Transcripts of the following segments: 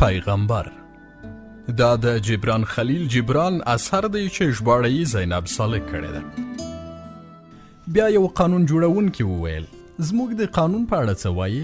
پيغمبر دا د جبران خليل جبران اثر دی چې ژباړه زینب صالح کړی ده. بیا یو قانون جوړونکی وویل زموږ د قانون په اړه څه وایي؟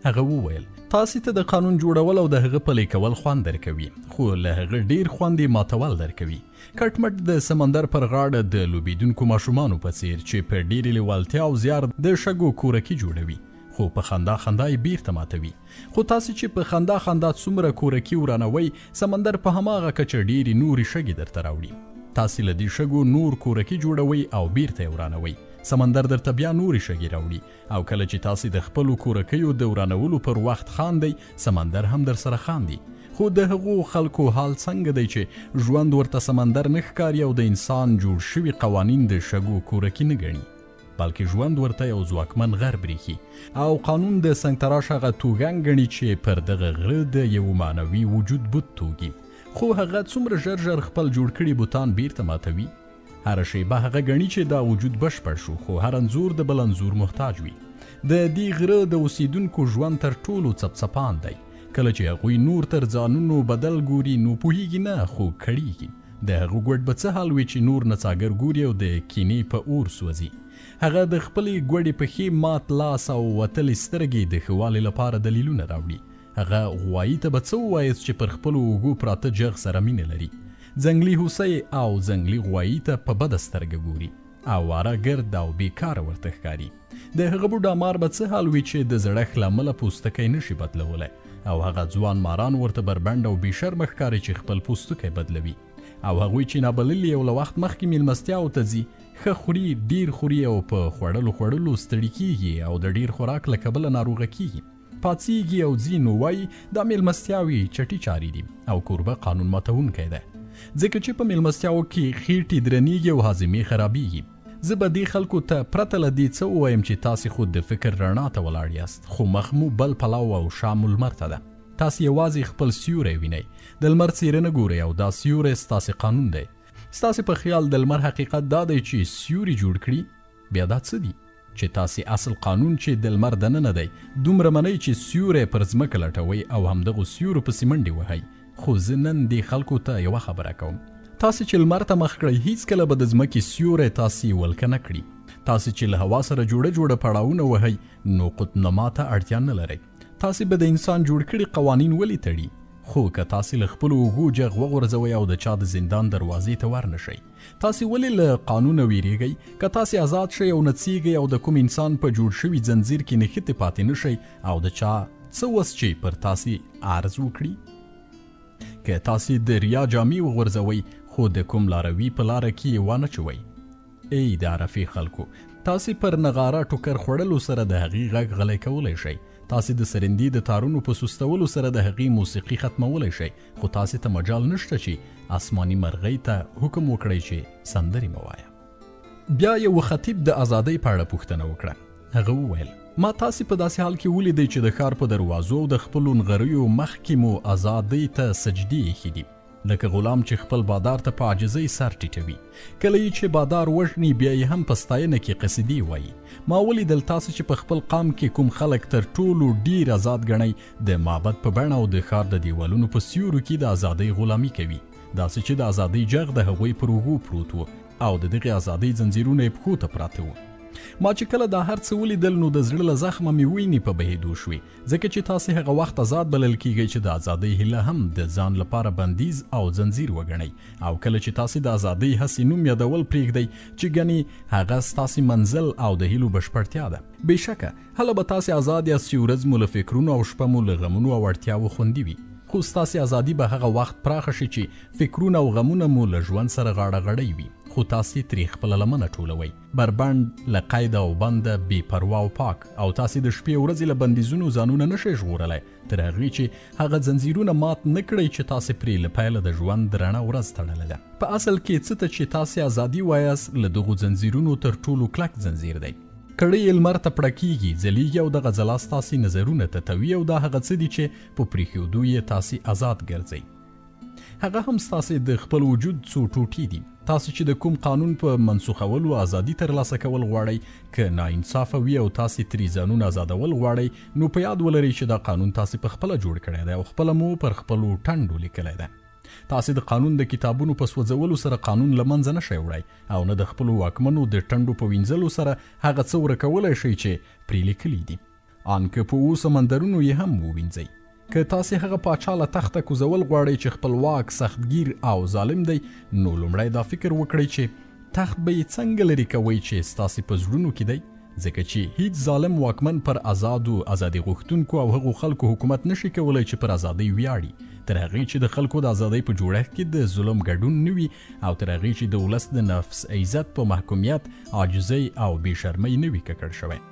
هغه وویل تاسې ته د قانون جوړول او د هغه پلي کول خوند درکوي، خو له هغه ډیر خوند یې ماتول درکوي. کټمټ د سمندر پر غاړه د لوبیدونکو ماشومانو په څیر چې په ډیرې لیوالتیا او زیار د شګو کورکي جوړوي، خو په خندا خندا یې بیرته ماتوي. خو تاسې چې په خندا خندا څومره کورکي ورانوي، سمندر په هماغه کچه ډیرې نورې شګې درته راوړي. تاسې له دې شګو نور کورکي جوړوي او بیرته یې ورانوي، سمندر درته بیا نورې شګې راوړي. او کله چې تاسې د خپلو کورکیو د ورانولو پر وخت خاندئ، سمندر هم در سره خاندي. خو د هغو خلکو حال څنګه دی چې ژوند ورته سمندر نه ښکاري او د انسان جوړ شوي قوانین د شګو کورکي نه ګڼي، بلکې ژوند ورته یو ځواکمن غر بریښي او قانون د سنګتراش هغه توګنګ ګڼي چې پر دغه غره د یو معنوي وجود بت توږي. خو هغه څومره ژر ژر خپل جوړ کړي بوتان بیرته ماتوي. هره شیبه هغه ګڼي چې دا وجود بشپړ شو، خو هر انځور د بل انځور محتاج وي. د دې غره د اوسیدونکو ژوند تر ټولو څپڅپان دی. کله چې هغوی نور تر ځانونو بدل ګوري نو پوهیږي نه، خو کړیږي. د هغو ګوډ به څه حال وي چې نور نڅاګر ګوري او د کینې په اور سوځي. هغه د خپلې ګوډې پښې مات لاس او وتلې سترګې د ښه والي لپاره دلیلونه راوړي. هغه غوایي ته به څه ووایست چې پر خپلو اوږو پراته جغ سره مینه لري. ځنګلي هوسۍ او ځنګلي غوایي ته په بده سترګه ګوري او واره ګرد او بیکاره ورته ښکاري. د هغه بوډا مار به څه حال وي چې د زړښت له امله پوستکی نشي بدلولی، او هغه ځوان ماران ورته بربنډ او بې شرمه ښکاري چې خپل پوستکی بدلوي. او هغوی چې نابللي او له وخت مخکې میلمستیاو ته ځي، ښه خوري، ډیر خوري او په خوړلو ستړي کیږي او د ډیر خوراک له کبله ناروغه کیږي. پاڅیږي او ځي نو وایي دا میلمستیاوې چټي چارې دي او کوربه قانون ماتونکی دی، ځکه چې په میلمستیاو کې خېټې درنیږي او هاضمې خرابیږي. زه به دې خلکو ته پرته له دې څه ووایم چې تاسې خود د فکر رڼا ته ولاړ یاست، خو مخ مو بل پلو او شام لمر ته ده. تاسې یوازې خپل سیوری وینئ، د لمر څیره نه ګورئ او دا سیوری ستاسې قانون دی. ستاسې په خیال د لمر حقیقت دا دی چې سیوري جوړ کړي، بیا دا څه دي چې تاسې اصل قانون چې د لمر دننه دی دومره منئ چې سیوری پر ځمکه لټوئ او همدغو سیورو پسې منډې وهئ. خو زه نن دې خلکو ته یوه خبره کوم، تاسې چې لمر ته مخ کړئ هیڅکله به د ځمکې سیوری تاسې ولکه نه کړي. تاسې چې له هوا سره جوړه پړاوونه وهئ نو قطنما ته اړتیا نه لرئ. تاسې به د انسان جوړ کړي قوانین ولې تړي؟ خو که تاسې له خپلو اوږو جغ وغورځوئ او د چا د زندان دروازې ته ورنشئ، تاسې ولې له قانونه ویریږئ؟ که تاسې آزاد شئ او نڅیږئ او د کوم انسان په جوړ شوي ځنځیر کې نښتې پاتې نشئ او د چا څه وس چې پر تاسې عرض وکړي؟ که تاسې د ریا جامې وغورځوئ خو د کوم لاروي په لاره کې یې وانه چوئ. ای د عرفې خلکو، تاسې پر نغاره ټوکر خوړلو سره د هغې غږ غلی کولی شئ، تاسې د سرندې د تارونو په سستولو سره د هغې موسیقي ختمولی شئ، خو تاسې ته مجال نشته چې آسماني مرغۍ ته حکم وکړئ چې سندرې مه وایه. بیا یو خطیب د ازادۍ په اړه پوښتنه وکړه. هغه وویل ما تاسې په داسې حال کې ولیدئ چې د ښار په دروازو د خپلو نغریو مخکې مو ازادۍ ته سجدې ایښي دي، لکه غلام چې خپل بادار ته په عاجزۍ سر ټیټوي. کله یې چې بادار وژني بیا یې هم په ستاینه کې قصیدې وایي. ما ولیدل تاسې چې په خپل قام کې کوم خلک تر ټولو ډیر آزاد ګڼئ د معبد په بڼه او د ښار د دیوالونو په سیورو کې د ازادۍ غلامي کوي، داسې چې د ازادۍ جغ د هغوی پر اوږو پروت و او د دغې ازادۍ ځنځیرونه یې پښو ته پراته وو. ما چې کله دا هر څه ولیدل نو د زړه له زخمه مې وینې په بهېدو شوې، ځکه چې تاسې هغه وخت آزاد بلل کیږئ چې د ازادۍ هیله هم د ځان لپاره بندیز او ځنځیر وګڼئ، او کله چې تاسې د ازادۍ هسې نوم یادول پرېږدئ چې ګنې هغه ستاسې منزل او د هیلو بشپړتیا ده. بېشکه هله به تاسې آزاد یاست چې ورځ مو له فکرونو او شپه مو له غمونو او اړتیاوو خوندي وي، خو ستاسې ازادي به هغه وخت پراخه شي چې فکرونه او غمونه مو له ژوند سره غاړه غړۍ وي، خو تاسې ترې خپله لمنه ټولوئ، بربنډ، له قید او بنده، بې پروا او پاک، او تاسې د شپې ورځې له بندیزونو ځانونه نشئ ژغورلی تر هغې چې هغه ځنځیرونه مات نه کړئ چې تاسې پرې له پیله د ژوند رڼه ورځ تړلې ده. په اصل کې څه ته چې تاسې ازادي وایاست له دغو ځنځیرونو تر ټولو کلک ځنځیر دی. کړۍ لمر ته پړه کیږي، ځلیږي او دغه ځلا ستاسې نظرونه تتوي او دا هغه څه دي چې په پرېښودو یې تاسې آزاد ګرځئ. هغه هم ستاسې د خپل وجود څو ټوټې دي. تاسو چې د کوم قانون په منسوخولو ازادي ترلاسه کول غواړئ که ناانصافه وي او تاسې ترې ځانونه ازادول غواړئ نو په یاد ولرئ چې دا قانون تاسې په خپله جوړ کړی دی او خپله مو پر خپلو ټنډو لیکلی دی. تاسې د قانون د کتابونو په سوځولو سره قانون له منځه نشئ وړی او نه د خپلو واکمنو د ټنډو په وینځلو سره هغه څه ورکولی شئ چې پرې لیکلي دي. ان که په اوو سمندرونو یې هم ووینځئ. که تاسې هغه پاچا له تخته کوزول غواړئ چې خپلواک، سختگیر او ظالم دی نو لومړی دا فکر وکړئ چې تخت به یې څنګه لرې کوئ چې ستاسې په زړونو کې دی، ځکه چې هیڅ ظالم واکمن پر آزادو ازادي غوښتونکو او هغو خلکو حکومت نشي کولی چې پر ازادۍ ویاړي تر هغې چې د خلکو د ازادۍ په جوړښت کې د ظلم ګډون نه وي او تر هغې چې د ولس د نفس عزت په محکومیت، عاجزۍ او بې شرمۍ نه وي ککړ شوی.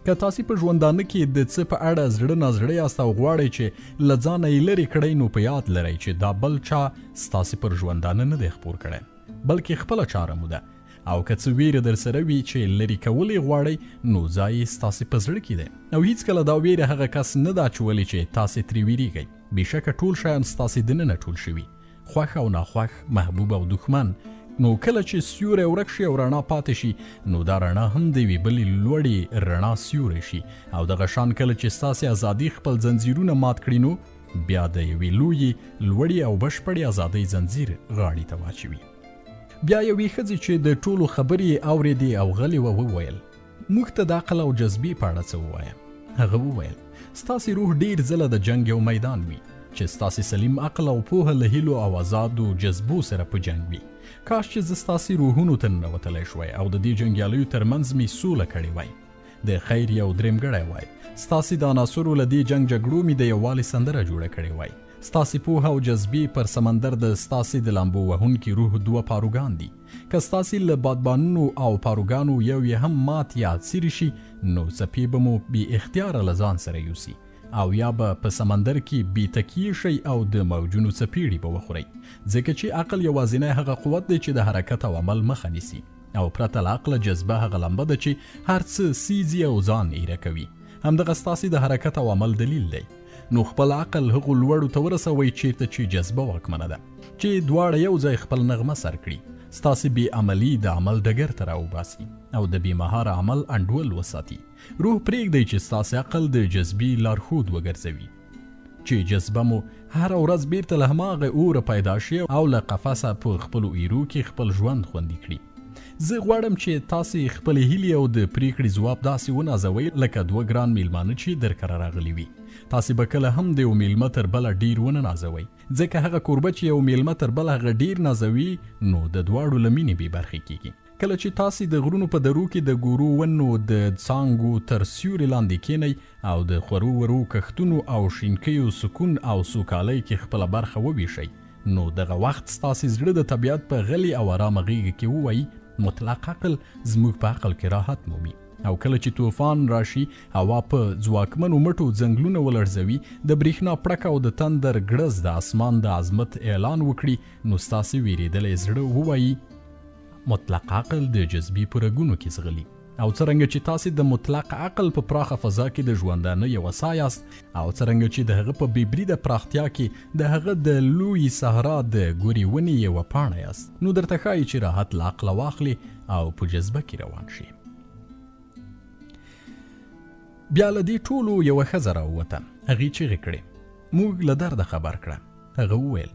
که تاسې په ژوندانه کې د څه په اړه زړه نازړه یاست او غواړئ چې له ځانه یې لرې کړئ نو په یاد لرئ چې دا بل چا ستاسې پر ژوندانه نه دی خپور کړی بلکې خپله چاره مو ده. او که څه ویره در سره وي چې لرې کول یې غواړئ نو ځای یې ستاسې په زړه کې دی او هیڅکله دا ویره هغه کس نه ده اچولې چې تاسې ترې ویریږئ. بېشکه ټول شیان ستاسې دننه ټول شوي، خوښ او ناخوښ، محبوب او دښمن. نو کله چې سیوری ورک شي او رڼا پاتې شي نو دا رڼا هم د یوې بلې لوړې رڼا سیوری شي او دغه شان کله چې ستاسې ازادي خپل زنځیرونه مات کړي نو بیا د یوې لویې، لوړې او بشپړې ازادۍ زنځیر غاړې ته واچوي. بیا یوې ښځې چې د ټولو خبرې یې اورېدې او غلې وه وویل موږ ته د عقل او جذبې په اړه څه ووایه. هغه وویل ستاسې روح ډېر ځله د جنګ یو میدان وي چې ستاسې سلیم عقل او پوهه له هیلو او آزادو جذبو سره په جنګ وي. کاش چې زه ستاسې روحونو ته ننوتلی شوی او د دې جنګیالیو ترمنځ مې سوله کړې وای، د خیر یو درېمګړی وای. ستاسې د عناصرو له دې جنګ جګړو مې د یووالي سندره جوړه کړې وای. ستاسې پوهه او جذبې پر سمندر د ستاسې د لامبو وهونکي روح دوه پاروګان دي. که ستاسې له بادبانونو او پاروګانو یو یې هم مات یا څیرې شي نو څپې به مو بې اختیاره له ځان سره یوسي او یا به په سمندر کې بې تکیې شئ او د موجونو څپېړې به وخورئ، ځکه چې عقل یوازینی هغه قوت دی چې د حرکت او عمل مخه نیسي او پرته له عقله جذبه هغه لمبه ده چې هر څه سیزي او ځان ایره کوي. همدغه ستاسې د حرکت او عمل دلیل دی. نو خپل عقل هغو لوړو ته ورسوئ چیرته چې جذبه واکمنه ده، چې دواړه یو ځای خپل نغمه سر کړي، ستاسې بې عملي د عمل ډګر ته راوباسي او د بې مهاره عمل انډول وساتي. روح پرېږدئ چې ستاسې عقل د جذبې لارښود وګرځوي چې جذبه مو هره ورځ بیرته له هماغه اوره پیدا شي او له قفسه په خپلو ایرو کې خپل ژوند خوندي کړي. زه غواړم چې تاسې خپلې هیلې او د پریکړې ځواب داسې ونازوئ لکه دوه ګران میلمانه چې در کره راغلي وي. تاسې به کله هم د یو میلمه تر بله ډیر ونه نازوئ، ځکه هغه کوربه چې یو میلمه تر بله هغه ډیر نازوي نو د دواړو له مینې بې برخې کیږي. کله چې تاسې د غرونو په درو کې د ګورو ونو د څانګو تر سیوري لاندې کینئ او د خورو ورو کښتونو او شینکیو سکون او سوکالۍ کې خپله برخه وویشئ نو دغه وخت ستاسې زړه د طبیعت په غلي او آرامه غېږه کې ووایي مطلق عقل زموږ په عقل کې راحت مومي. او کله چې طوفان راشي، هوا په ځواکمنو مټو ځنګلونه ولړزوي، د برېښنا پړکه او د تندر ګړز د اسمان د عظمت اعلان وکړي نو ستاسې ویرېدلی زړه ووایي مطلق عقل د جذبې په رګونو کې ځغلي. او څرنګه چې تاسې د مطلق عقل په پراخه فضا کې د ژوندانه یوه سا یاست او څرنګه چې د هغه په بېبریده پراختیا کې د هغه د لوی صحرا د ګورې ونې یوه پاڼه یاست نو درته ښایي چې راحت له عقله واخلي او په جذبه کې روان شي. بیا له دې ټولو یوه ښځه راووته، هغې چیغې کړې موږ له درده خبر کړه. هغه وویل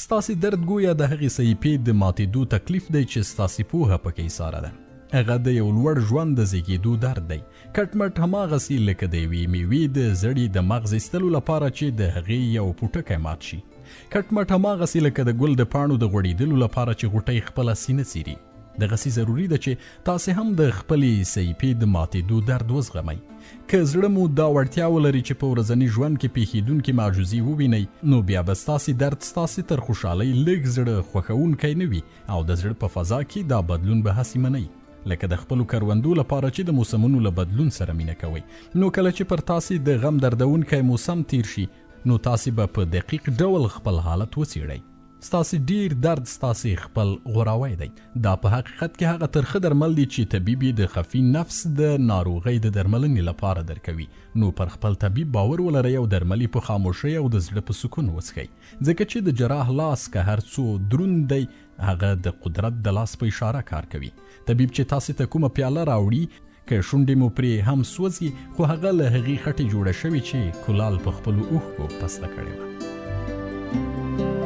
ستاسې درد گویا د هغې صحیفې د ماتېدو تکلیف دی چې ستاسې پوهه پکې ایساره ده. هغه د یو لوړ ژوند د زیږېدو درد دی، کټمټ هماغسې لکه د یوې میوې د زړې د مغز ایستلو لپاره چې د هغې یو پوټکی مات شي، کټمټ هماغسې لکه د ګل د پاڼو د غوړېدلو لپاره چې غوټۍ خپله سینه څیري. دغسې ضروري ده چې تاسې هم د خپلې صحیفې د ماتېدو درد وزغمئ. که زړه مو دا وړتیا ولري چې په ورځني ژوند کې پیښېدونکې معجزې ووینئ نو بیا به ستاسې درد ستاسې تر خوشحالۍ لږ زړه خوښوونکی نه وي او د زړه په فضا کې دا بدلون به هسې منئ لکه د خپلو کروندو لپاره چې د موسمونو له بدلون سره مینه کوئ. نو کله چې پر تاسې د غم دردونکی موسم تیر شي نو تاسې به په دقیق ډول خپل حالت وڅېړئ. ستاسې ډیر درد ستاسې خپل غوراوی دی. دا په حقیقت کې هغه ترخه درمل دي چې طبیب د خفي نفس د ناروغۍ د درملنې لپاره درکوي. نو پر خپل طبیب باور ولرئ او درمل په خاموشۍ او د زړه په سکون وڅښئ، ځکه چې د جراح لاس که هر څو دروند دی هغه د قدرت د لاس په اشاره کار کوي. طبیب چې تاسې ته کومه پیاله راوړي که شونډې مو پرې هم سوځي خو هغه له هغې خټې جوړه شوې چې کلال په خپلو اوښکو پسته کړې وه.